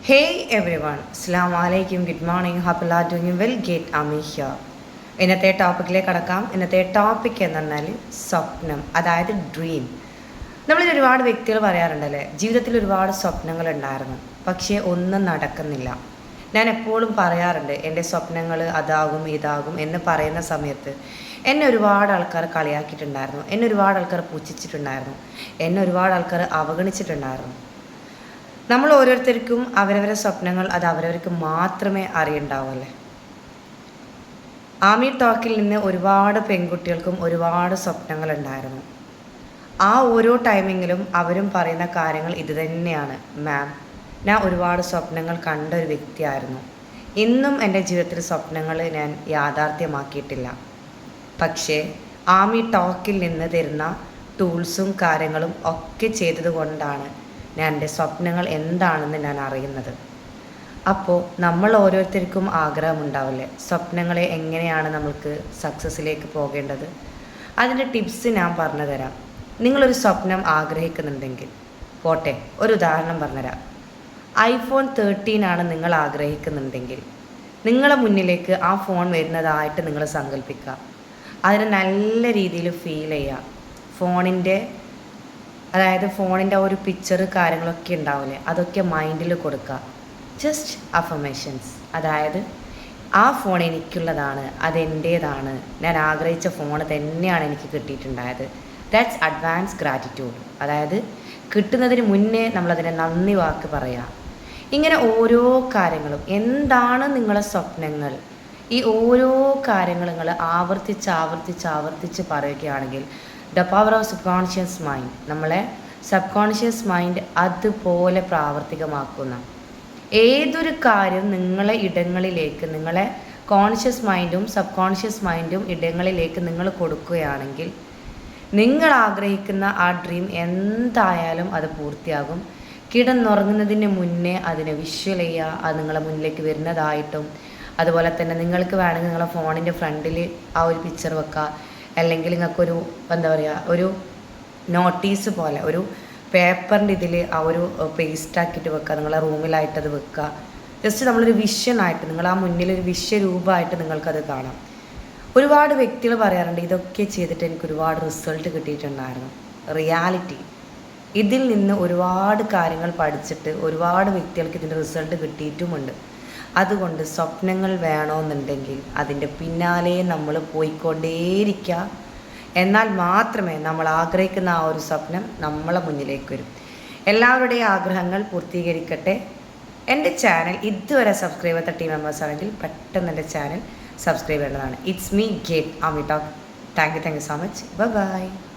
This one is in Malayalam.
Hey everyone, Assalamu alaikum, good morning, hope you are doing well, get Ami here. ഇന്നത്തെ ടോപ്പിക്കിലേക്ക് കടക്കാം. ഇന്നത്തെ ടോപ്പിക് എന്ന് പറഞ്ഞാൽ സ്വപ്നം, അതായത് ഡ്രീം. നമ്മളിൽ ഒരുപാട് വ്യക്തികൾ പറയാറുണ്ടല്ലേ, ജീവിതത്തിൽ ഒരുപാട് സ്വപ്നങ്ങൾ ഉണ്ടായിരുന്നു, പക്ഷേ ഒന്നും നടക്കുന്നില്ല. ഞാൻ എപ്പോഴും പറയാറുണ്ട്, എൻ്റെ സ്വപ്നങ്ങൾ അതാകും ഇതാകും എന്ന് പറയുന്ന സമയത്ത് എന്നെ ഒരുപാട് ആൾക്കാർ കളിയാക്കിയിട്ടുണ്ടായിരുന്നു, എന്നെ ഒരുപാട് ആൾക്കാർ പുച്ഛിച്ചിട്ടുണ്ടായിരുന്നു, എന്നെ ഒരുപാട് ആൾക്കാർ അവഗണിച്ചിട്ടുണ്ടായിരുന്നു. നമ്മൾ ഓരോരുത്തർക്കും അവരവരുടെ സ്വപ്നങ്ങൾ അത് അവരവർക്ക് മാത്രമേ അറിയണ്ടാവല്ലേ. ആമി ടോക്കിൽ നിന്ന് ഒരുപാട് പെൺകുട്ടികൾക്കും ഒരുപാട് സ്വപ്നങ്ങൾ ഉണ്ടായിരുന്നു. ആ ഓരോ ടൈമിങ്ങിലും അവരും പറയുന്ന കാര്യങ്ങൾ ഇത് തന്നെയാണ്. മാം, ഞാൻ ഒരുപാട് സ്വപ്നങ്ങൾ കണ്ട ഒരു വ്യക്തിയായിരുന്നു. ഇന്നും എൻ്റെ ജീവിതത്തിൽ സ്വപ്നങ്ങൾ ഞാൻ യാഥാർത്ഥ്യമാക്കിയിട്ടില്ല. പക്ഷേ ആമി ടോക്കിൽ നിന്ന് തരുന്ന ടൂൾസും കാര്യങ്ങളും ഒക്കെ ചെയ്തതുകൊണ്ടാണ് ഞാൻ എൻ്റെ സ്വപ്നങ്ങൾ എന്താണെന്ന് ഞാൻ അറിയുന്നത്. അപ്പോൾ നമ്മൾ ഓരോരുത്തർക്കും ആഗ്രഹമുണ്ടാവില്ലേ, സ്വപ്നങ്ങളെ എങ്ങനെയാണ് നമ്മൾക്ക് സക്സസ്സിലേക്ക് പോകേണ്ടത്. അതിൻ്റെ ടിപ്സ് ഞാൻ പറഞ്ഞു തരാം. നിങ്ങളൊരു സ്വപ്നം ആഗ്രഹിക്കുന്നുണ്ടെങ്കിൽ പോട്ടെ, ഒരു ഉദാഹരണം പറഞ്ഞുതരാം. iPhone 13 നിങ്ങൾ ആഗ്രഹിക്കുന്നുണ്ടെങ്കിൽ നിങ്ങളെ മുന്നിലേക്ക് ആ ഫോൺ വരുന്നതായിട്ട് നിങ്ങൾ സങ്കല്പിക്കുക. അതിന് നല്ല രീതിയിൽ ഫീൽ ചെയ്യുക. ഫോണിൻ്റെ ഒരു പിക്ചർ കാര്യങ്ങളൊക്കെ ഉണ്ടാവില്ലേ, അതൊക്കെ മൈൻഡിൽ കൊടുക്കുക. ജസ്റ്റ് അഫർമേഷൻസ്, അതായത് ആ ഫോൺ എനിക്കുള്ളതാണ്, അതെൻ്റേതാണ്, ഞാൻ ആഗ്രഹിച്ച ഫോൺ തന്നെയാണ് എനിക്ക് കിട്ടിയിട്ടുണ്ടായത്. That's advance gratitude. അതായത് കിട്ടുന്നതിന് മുന്നേ നമ്മളതിനെ നന്ദി വാക്ക് പറയുക. ഇങ്ങനെ ഓരോ കാര്യങ്ങളും, എന്താണ് നിങ്ങളെ സ്വപ്നങ്ങൾ, ഈ ഓരോ കാര്യങ്ങൾ നിങ്ങൾ ആവർത്തിച്ച് പറയുകയാണെങ്കിൽ the power of sub conscious mind, നമ്മളെ സബ് കോൺഷ്യസ് മൈൻഡ് അതുപോലെ പ്രാവർത്തികമാക്കുന്ന ഏതൊരു കാര്യം നിങ്ങളെ ഇടങ്ങളിലേക്ക്, നിങ്ങളെ കോൺഷ്യസ് മൈൻഡും സബ് കോൺഷ്യസ് മൈൻഡും ഇടങ്ങളിലേക്ക് നിങ്ങൾ കൊടുക്കുകയാണെങ്കിൽ നിങ്ങൾ ആഗ്രഹിക്കുന്ന ആ ഡ്രീം എന്തായാലും അത് പൂർത്തിയാകും. കിടന്നുറങ്ങുന്നതിന് മുന്നേ അതിനെ വിഷ്വൽ ചെയ്യുക, അത് നിങ്ങളെ മുന്നിലേക്ക് വരുന്നതായിട്ടും. അതുപോലെ തന്നെ നിങ്ങൾക്ക് വേണമെങ്കിൽ നിങ്ങളെ ഫോണിൻ്റെ ഫ്രണ്ടിൽ ആ ഒരു പിക്ചർ വെക്കുക, അല്ലെങ്കിൽ നിങ്ങൾക്കൊരു ഒരു നോട്ടീസ് പോലെ ഒരു പേപ്പറിൻ്റെ ഇതിൽ ആ ഒരു പേസ്റ്റാക്കിയിട്ട് വെക്കുക, നിങ്ങളെ റൂമിലായിട്ടത് വെക്കുക. ജസ്റ്റ് നമ്മളൊരു വിഷനായിട്ട്, നിങ്ങൾ ആ മുന്നിലൊരു വിശ്വരൂപമായിട്ട് നിങ്ങൾക്കത് കാണാം. ഒരുപാട് വ്യക്തികൾ പറയാറുണ്ട്, ഇതൊക്കെ ചെയ്തിട്ട് എനിക്ക് ഒരുപാട് റിസൾട്ട് കിട്ടിയിട്ടുണ്ടായിരുന്നു. റിയാലിറ്റി, ഇതിൽ നിന്ന് ഒരുപാട് കാര്യങ്ങൾ പഠിച്ചിട്ട് ഒരുപാട് വ്യക്തികൾക്ക് ഇതിൻ്റെ റിസൾട്ട് കിട്ടിയിട്ടുമുണ്ട്. അതുകൊണ്ട് സ്വപ്നങ്ങൾ വേണമെന്നുണ്ടെങ്കിൽ അതിൻ്റെ പിന്നാലെ നമ്മൾ പോയിക്കൊണ്ടേയിരിക്കുക. എന്നാൽ മാത്രമേ നമ്മൾ ആഗ്രഹിക്കുന്ന ആ ഒരു സ്വപ്നം നമ്മളെ മുന്നിലേക്ക് വരും. എല്ലാവരുടെയും ആഗ്രഹങ്ങൾ പൂർത്തീകരിക്കട്ടെ. എൻ്റെ ചാനൽ ഇതുവരെ സബ്സ്ക്രൈബ് ചെയ്ത ടീം മെമ്പേഴ്സ് ആണെങ്കിൽ പെട്ടെന്ന് എൻ്റെ ചാനൽ സബ്സ്ക്രൈബ് ചെയ്യേണ്ടതാണ്. ഇറ്റ്സ് മീ ഗേറ്റ് ആമി ടോക്ക്. Thank you so much. By.